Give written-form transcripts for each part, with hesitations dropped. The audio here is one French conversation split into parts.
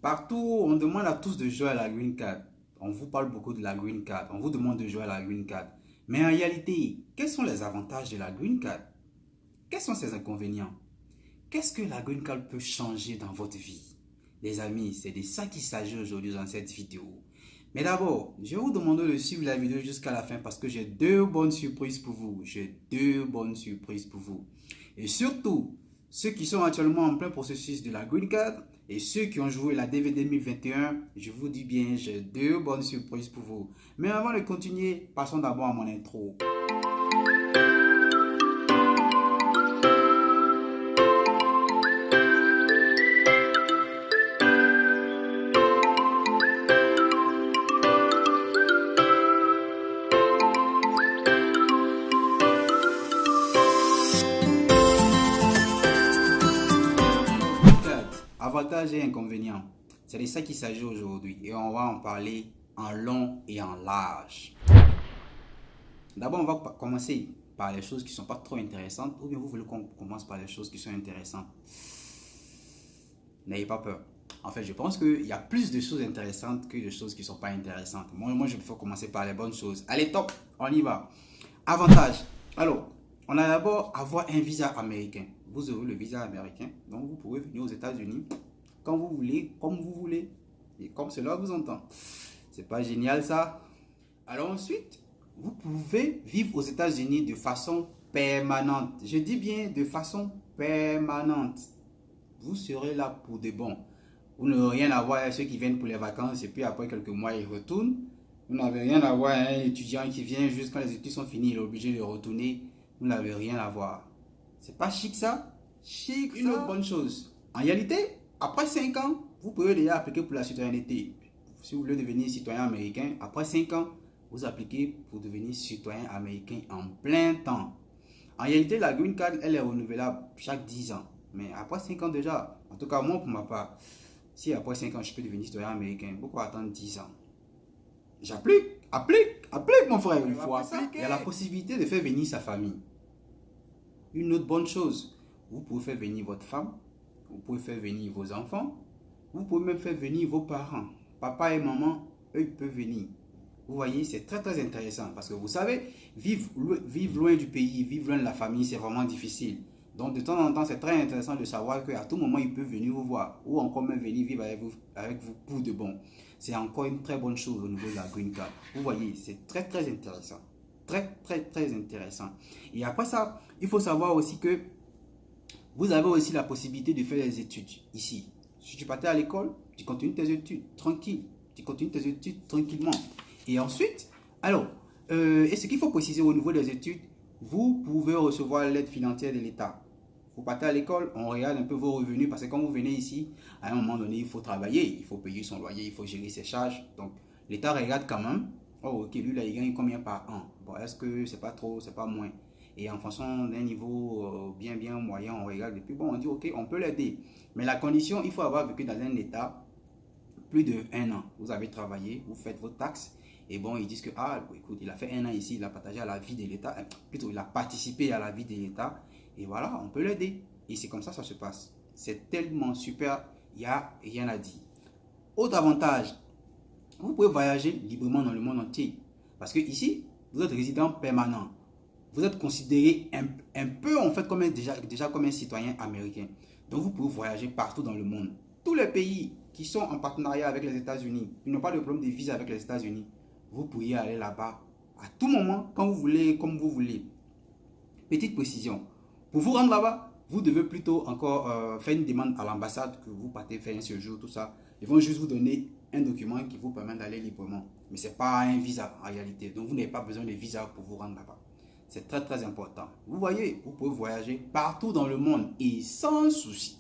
Partout, on demande à tous de jouer à la green card. On vous parle beaucoup de la green card. On vous demande de jouer à la green card. Mais en réalité, quels sont les avantages de la green card? Quels sont ses inconvénients? Qu'est-ce que la green card peut changer dans votre vie? Les amis, c'est de ça qu'il s'agit aujourd'hui dans cette vidéo. Mais d'abord, je vais vous demander de suivre la vidéo jusqu'à la fin parce que j'ai deux bonnes surprises pour vous. J'ai deux bonnes surprises pour vous. Et surtout, ceux qui sont actuellement en plein processus de la green card et ceux qui ont joué la DV 2021, je vous dis bien, j'ai deux bonnes surprises pour vous. Mais avant de continuer, passons d'abord à mon intro. Avantages et inconvénients. C'est de ça qu'il s'agit aujourd'hui et on va en parler en long et en large. D'abord, on va commencer par les choses qui ne sont pas trop intéressantes ou bien vous voulez qu'on commence par les choses qui sont intéressantes. N'ayez pas peur. En fait, je pense qu'il y a plus de choses intéressantes que de choses qui ne sont pas intéressantes. Moi, je préfère commencer par les bonnes choses. Allez, top, on y va. Avantages. Alors, on a d'abord avoir un visa américain. Vous avez le visa américain, donc vous pouvez venir aux États-Unis quand vous voulez, comme vous voulez, et comme cela vous entend. C'est pas génial ça? Alors ensuite, vous pouvez vivre aux États-Unis de façon permanente. Je dis bien de façon permanente. Vous serez là pour de bon. Vous n'aurez rien à voir avec ceux qui viennent pour les vacances et puis après quelques mois ils retournent. Vous n'avez rien à voir avec un étudiant qui vient juste quand les études sont finies, il est obligé de retourner. Vous n'avez rien à voir. C'est pas chic ça? Chic. Une autre bonne chose. En réalité, après 5 ans, vous pouvez déjà appliquer pour la citoyenneté. Si vous voulez devenir citoyen américain, après 5 ans, vous appliquez pour devenir citoyen américain en plein temps. En réalité, la green card, elle est renouvelable chaque 10 ans. Mais après 5 ans déjà, en tout cas moi pour ma part, si après 5 ans je peux devenir citoyen américain, pourquoi attendre 10 ans? J'applique, applique mon frère, il faut appliquer. Il y a la possibilité de faire venir sa famille. Une autre bonne chose, vous pouvez faire venir votre femme, vous pouvez faire venir vos enfants, vous pouvez même faire venir vos parents. Papa et maman, eux, ils peuvent venir. Vous voyez, c'est très très intéressant parce que vous savez, vivre loin du pays, vivre loin de la famille, c'est vraiment difficile. Donc de temps en temps, c'est très intéressant de savoir qu'à tout moment, ils peuvent venir vous voir ou encore même venir vivre avec vous pour de bon. C'est encore une très bonne chose au niveau de la green card. Vous voyez, c'est très très intéressant. Très intéressant. Et après ça, il faut savoir aussi que vous avez aussi la possibilité de faire des études ici. Si tu partais à l'école, tu continues tes études tranquille. Tu continues tes études tranquillement. Et ensuite, alors, et ce qu'il faut préciser au niveau des études, vous pouvez recevoir l'aide financière de l'État. Vous partez à l'école, on regarde un peu vos revenus parce que quand vous venez ici, à un moment donné, il faut travailler, il faut payer son loyer, il faut gérer ses charges. Donc, l'État regarde quand même. Oh, ok, lui là, il gagne combien par an? Bon, est-ce que c'est pas trop, c'est pas moins? Et en fonction d'un niveau bien moyen, on regarde. Et puis bon, on dit ok, on peut l'aider. Mais la condition, il faut avoir vécu dans un État plus de 1 an. Vous avez travaillé, vous faites vos taxes. Et bon, ils disent que, ah, écoute, il a fait 1 an ici, il a partagé à la vie de l'État. Plutôt, il a participé à la vie de l'État. Et voilà, on peut l'aider. Et c'est comme ça se passe. C'est tellement super, il n'y a rien à dire. Autre avantage, vous pouvez voyager librement dans le monde entier. Parce que ici, vous êtes résident permanent. Vous êtes considéré un peu en fait comme déjà comme un citoyen américain. Donc vous pouvez voyager partout dans le monde. Tous les pays qui sont en partenariat avec les États-Unis, qui n'ont pas de problème de visa avec les États-Unis, vous pourriez aller là-bas à tout moment, quand vous voulez, comme vous voulez. Petite précision, pour vous rendre là-bas, vous devez plutôt encore faire une demande à l'ambassade que vous partez faire un séjour, tout ça. Ils vont juste vous donner un document qui vous permet d'aller librement. Mais ce n'est pas un visa en réalité. Donc vous n'avez pas besoin de visa pour vous rendre là-bas. C'est très très important. Vous voyez, vous pouvez voyager partout dans le monde et sans souci.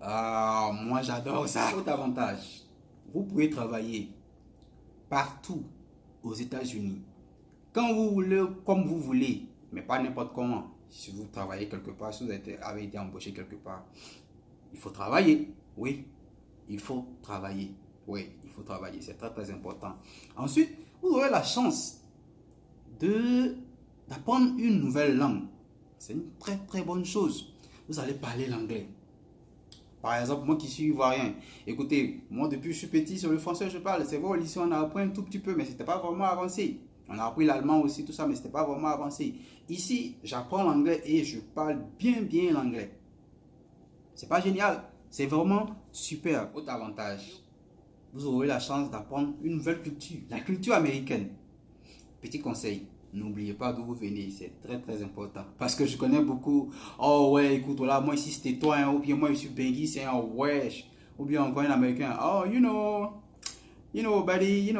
Ah, moi j'adore ça. Autre avantage, vous pouvez travailler partout aux États-Unis. Quand vous voulez, comme vous voulez, mais pas n'importe comment. Si vous travaillez quelque part, si vous avez été embauché quelque part, il faut travailler. Oui, il faut travailler. Oui, il faut travailler. C'est très très important. Ensuite, vous aurez la chance d'apprendre une nouvelle langue. C'est une très très bonne chose. Vous allez parler l'anglais. Par exemple, moi qui suis ivoirien, écoutez, moi depuis que je suis petit, sur le français je parle. C'est vrai, au lycée, on a appris un tout petit peu, mais c'était pas vraiment avancé. On a appris l'allemand aussi, tout ça, mais c'était pas vraiment avancé. Ici, j'apprends l'anglais et je parle bien l'anglais. C'est pas génial, c'est vraiment super. Autre avantage, vous aurez la chance d'apprendre une nouvelle culture, la culture américaine. Petit conseil, n'oubliez pas d'où vous venez, c'est très important. Parce que je connais beaucoup, oh ouais, écoute, voilà, moi ici c'était toi, hein, ou bien moi je suis Bengi, c'est un wesh, ou bien encore un américain, oh, buddy,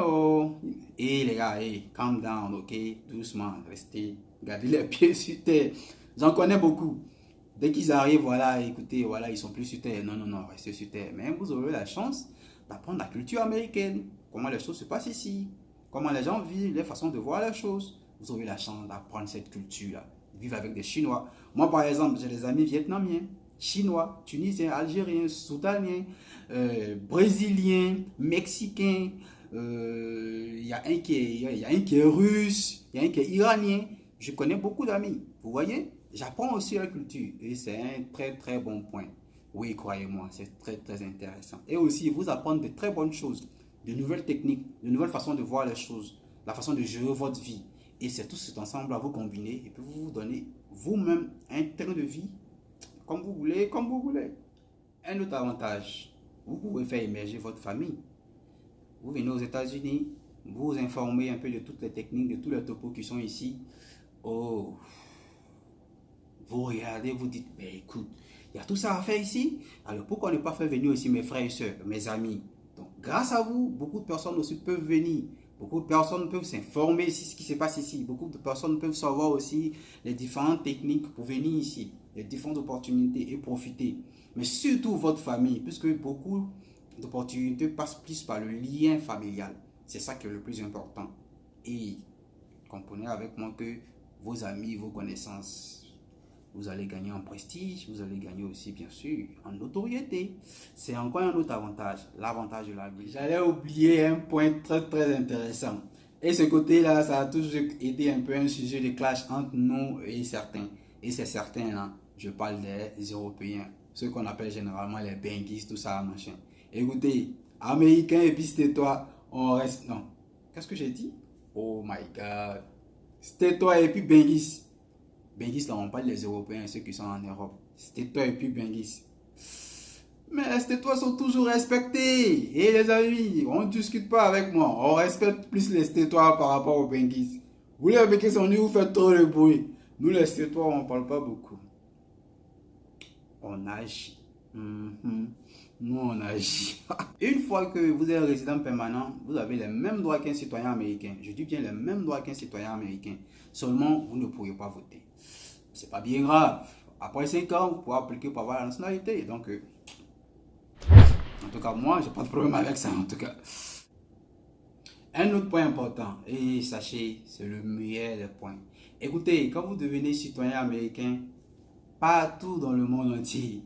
Et les gars, hey, calm down, ok, doucement, restez, gardez les pieds sur terre. J'en connais beaucoup. Dès qu'ils arrivent, voilà, écoutez, voilà, ils sont plus sur terre. Non, restez sur terre. Mais vous aurez la chance d'apprendre la culture américaine, comment les choses se passent ici, comment les gens vivent, les façons de voir les choses. Vous aurez la chance d'apprendre cette culture-là, vivre avec des Chinois. Moi, par exemple, j'ai des amis vietnamiens, Chinois, Tunisiens, Algériens, Soudaniens, Brésiliens, Mexicains. Il y a un qui est russe, il y a un qui est iranien. Je connais beaucoup d'amis. Vous voyez, j'apprends aussi la culture et c'est un très bon point. Oui, croyez-moi, c'est très intéressant. Et aussi, vous apprendre de très bonnes choses, de nouvelles techniques, de nouvelles façons de voir les choses, la façon de gérer votre vie. Et c'est tout cet ensemble à vous combiner et puis vous vous donnez vous-même un train de vie comme vous voulez, comme vous voulez. Un autre avantage, vous pouvez faire émerger votre famille. Vous venez aux États-Unis, vous vous informez un peu de toutes les techniques, de tous les topos qui sont ici. Oh, vous regardez, vous dites, mais écoute, il y a tout ça à faire ici. Alors pourquoi ne pas faire venir aussi mes frères et sœurs, mes amis? Donc grâce à vous, beaucoup de personnes aussi peuvent venir. Beaucoup de personnes peuvent s'informer sur ce qui se passe ici. Beaucoup de personnes peuvent savoir aussi les différentes techniques pour venir ici, les différentes opportunités et profiter. Mais surtout votre famille, puisque beaucoup d'opportunités passent plus par le lien familial. C'est ça qui est le plus important. Et comprenez avec moi que vos amis, vos connaissances, vous allez gagner en prestige, vous allez gagner aussi bien sûr en notoriété. C'est encore un autre avantage, l'avantage de la vie. J'allais oublier un point très intéressant. Et ce côté-là, ça a toujours été un peu un sujet de clash entre nous et certains. Et c'est certains là, je parle des Européens, ceux qu'on appelle généralement les Benguis, tout ça, machin. Écoutez, Américains et puis c'était toi, on reste... Non, qu'est-ce que j'ai dit? Oh my God. C'était toi et puis Benguis. Benguis, là, on parle des Européens, ceux qui sont en Europe. C'était toi et puis Benguis. Mais ces toi sont toujours respectés. Et les amis, on ne discute pas avec moi. On respecte plus les Stétois par rapport aux Benguis. Vous les Benguis, on dit vous faites trop de bruit. Nous les Stétois, on ne parle pas beaucoup. On agit. Nous, on agit. Une fois que vous êtes résident permanent, vous avez les mêmes droits qu'un citoyen américain. Je dis bien les mêmes droits qu'un citoyen américain. Seulement, vous ne pourriez pas voter. C'est pas bien grave. Après 5 ans, vous pourrez appliquer pour avoir la nationalité. Donc, en tout cas, moi, j'ai pas de problème avec ça, en tout cas. Un autre point important, et sachez, c'est le meilleur des points. Écoutez, quand vous devenez citoyen américain, partout dans le monde entier,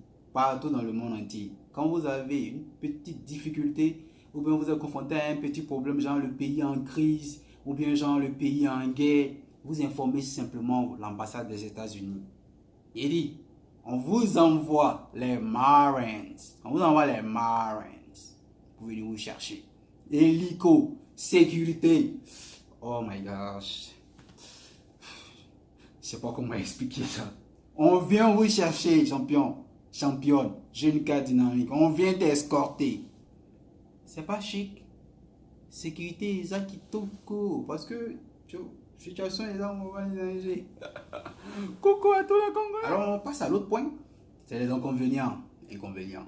quand vous avez une petite difficulté, ou bien vous êtes confronté à un petit problème, genre le pays en crise, ou bien genre le pays en guerre, vous informez simplement l'ambassade des États-Unis. Il dit, on vous envoie les Marines. On vous envoie les Marines. Vous venez vous chercher. Hélico, sécurité. Oh my gosh. Je sais pas comment expliquer ça. On vient vous chercher, championne, jeune cas dynamique. On vient t'escorter. C'est pas chic. Sécurité, ça qui tout court. Parce que, situation est dans mon danger. Coucou à tous les Congolais. Alors on passe à l'autre point. C'est les inconvénients. Inconvénients.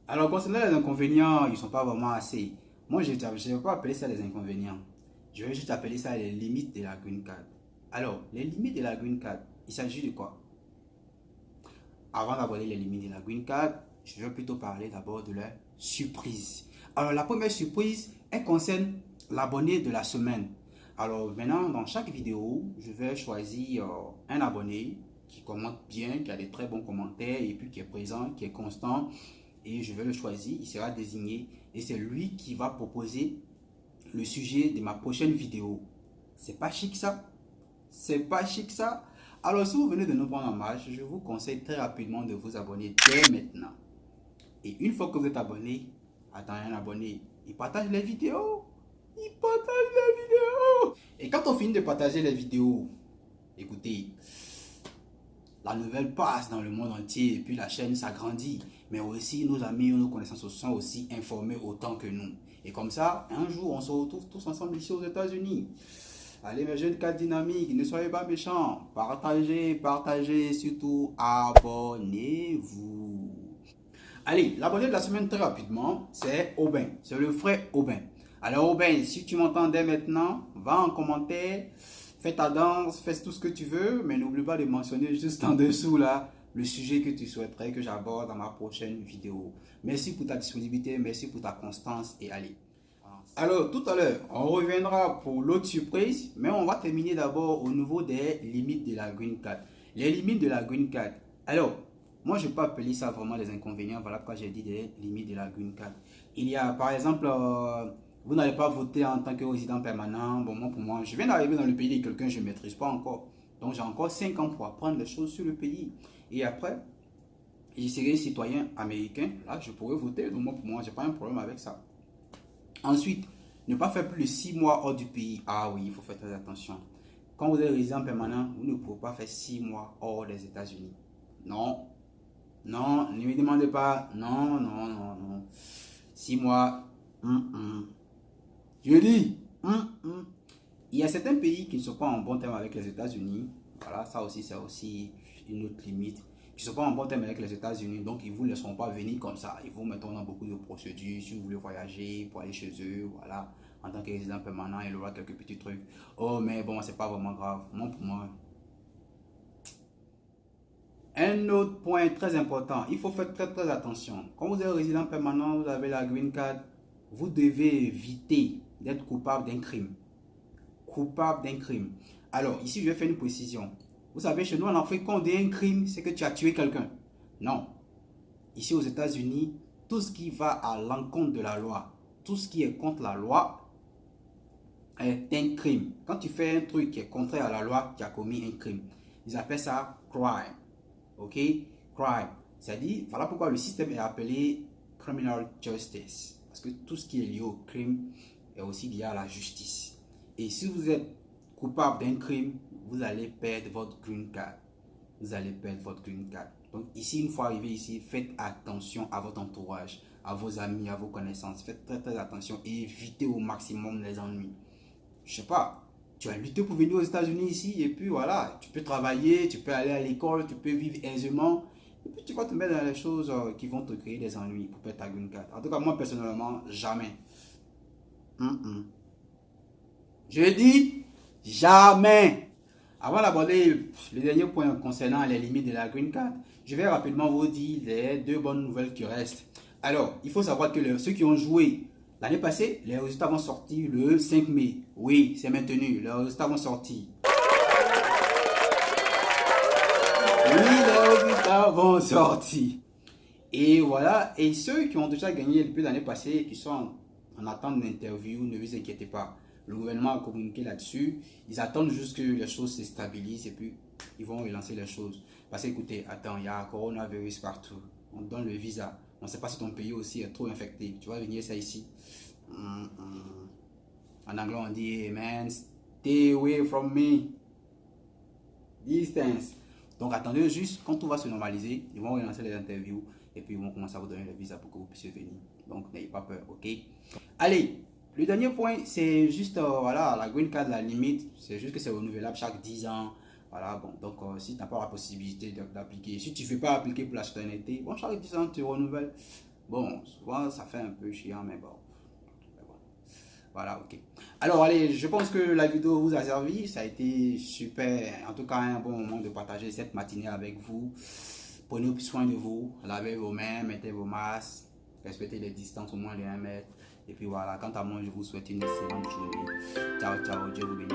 Alors concernant les inconvénients, ils ne sont pas vraiment assez. Moi, je ne vais pas appeler ça les inconvénients. Je vais juste appeler ça les limites de la Green Card. Alors, les limites de la Green Card, il s'agit de quoi? Avant d'aborder les limites de la Green Card, je vais plutôt parler d'abord de la surprise. Alors, la première surprise, elle concerne l'abonné de la semaine. Alors, maintenant, dans chaque vidéo, je vais choisir un abonné qui commente bien, qui a des très bons commentaires et puis qui est présent, qui est constant. Et je vais le choisir, il sera désigné et c'est lui qui va proposer le sujet de ma prochaine vidéo. C'est pas chic ça? C'est pas chic ça? Alors, si vous venez de nous prendre en marche, je vous conseille très rapidement de vous abonner dès maintenant. Et une fois que vous êtes abonné, attendez un abonné, il partage les vidéos. Il partage les vidéos. Et quand on finit de partager les vidéos, écoutez, la nouvelle passe dans le monde entier et puis la chaîne s'agrandit. Mais aussi, nos amis, nos connaissances sont aussi informés autant que nous. Et comme ça, un jour, on se retrouve tous ensemble ici aux États-Unis. Allez, mes jeunes cadres dynamiques, ne soyez pas méchants. Partagez, partagez, surtout abonnez-vous. Allez, l'abonné de la semaine très rapidement, c'est Aubin. C'est le frère Aubin. Alors Aubin, si tu m'entends dès maintenant, va en commentaire, fais ta danse, fais tout ce que tu veux, mais n'oublie pas de mentionner juste en dessous là le sujet que tu souhaiterais que j'aborde dans ma prochaine vidéo. Merci pour ta disponibilité, merci pour ta constance et allez. Alors tout à l'heure, on reviendra pour l'autre surprise, mais on va terminer d'abord au niveau des limites de la Green Card. Les limites de la Green Card. Alors, moi je peux appeler ça vraiment des inconvénients, voilà pourquoi j'ai dit des limites de la Green Card. Il y a par exemple, vous n'allez pas voter en tant que résident permanent. Bon, moi, pour moi, je viens d'arriver dans le pays de quelqu'un que je ne maîtrise pas encore. Donc j'ai encore 5 ans pour apprendre les choses sur le pays. Et après, je serai citoyen américain, là je pourrais voter, donc moi, pour moi, je n'ai pas un problème avec ça. Ensuite, ne pas faire plus de 6 mois hors du pays. Ah oui, il faut faire très attention. Quand vous êtes résident permanent, vous ne pouvez pas faire 6 mois hors des États-Unis. Non, non, ne me demandez pas. Non, non, non, non. 6 mois. Je dis. Il y a certains pays qui ne sont pas en bon terme avec les États-Unis. Voilà, ça aussi, c'est aussi une autre limite. Qui ne sont pas en bon terme avec les États-Unis, donc ils ne vous laisseront pas venir comme ça. Ils vous mettront dans beaucoup de procédures. Si vous voulez voyager pour aller chez eux, voilà, en tant que résident permanent, il y aura quelques petits trucs. Oh, mais bon, c'est pas vraiment grave. Moi, pour moi. Un autre point très important, il faut faire très attention. Quand vous êtes résident permanent, vous avez la green card, vous devez éviter d'être coupable d'un crime. Coupable d'un crime. Alors, ici, je vais faire une précision. Vous savez, chez nous en Afrique, quand on dit un crime, c'est que tu as tué quelqu'un. Non. Ici aux États-Unis, tout ce qui va à l'encontre de la loi, tout ce qui est contre la loi est un crime. Quand tu fais un truc qui est contraire à la loi, tu as commis un crime. Ils appellent ça crime. Ok? Crime. C'est-à-dire, voilà pourquoi le système est appelé criminal justice. Parce que tout ce qui est lié au crime est aussi lié à la justice. Et si vous êtes coupable d'un crime, vous allez perdre votre green card. Vous allez perdre votre green card. Donc ici, une fois arrivé ici, faites attention à votre entourage, à vos amis, à vos connaissances. Faites très attention et évitez au maximum les ennuis. Je sais pas, tu as lutté pour venir aux États-Unis ici et puis voilà, tu peux travailler, tu peux aller à l'école, tu peux vivre aisément. Et puis tu vas te mettre dans les choses qui vont te créer des ennuis pour perdre ta green card. En tout cas, moi personnellement, jamais. Je dis jamais. Avant d'aborder le dernier point concernant les limites de la green card, je vais rapidement vous dire les 2 bonnes nouvelles qui restent. Alors, il faut savoir que ceux qui ont joué l'année passée, les résultats vont sortir le 5 mai. Oui, c'est maintenu, les résultats vont sortir. Oui, les résultats vont sortir. Et voilà, et ceux qui ont déjà gagné depuis l'année passée, qui sont en attente d'interview, ne vous inquiétez pas. Le gouvernement a communiqué là-dessus. Ils attendent juste que les choses se stabilisent et puis ils vont relancer les choses. Parce que écoutez, attends, il y a un coronavirus partout. On donne le visa. On ne sait pas si ton pays aussi est trop infecté. Tu vas venir ça ici. En anglais, on dit, hey man, stay away from me. Distance. Donc attendez juste, quand tout va se normaliser, ils vont relancer les interviews et puis ils vont commencer à vous donner le visa pour que vous puissiez venir. Donc n'ayez pas peur, ok? Allez, le dernier point, c'est juste, voilà, la green card, la limite, c'est juste que c'est renouvelable chaque 10 ans. Voilà, bon, donc si tu n'as pas la possibilité d'appliquer, si tu ne fais pas appliquer pour la citoyenneté, bon, chaque 10 ans, tu renouvelles. Bon, souvent, ça fait un peu chiant, mais bon. Voilà, ok. Alors, allez, je pense que la vidéo vous a servi. Ça a été super. En tout cas, un bon moment de partager cette matinée avec vous. Prenez soin de vous. Lavez vos mains, mettez vos masques. Respectez les distances au moins de 1 mètre. Et puis voilà, quant à moi, je vous souhaite une excellente journée. Ciao, ciao. Dieu vous bénisse.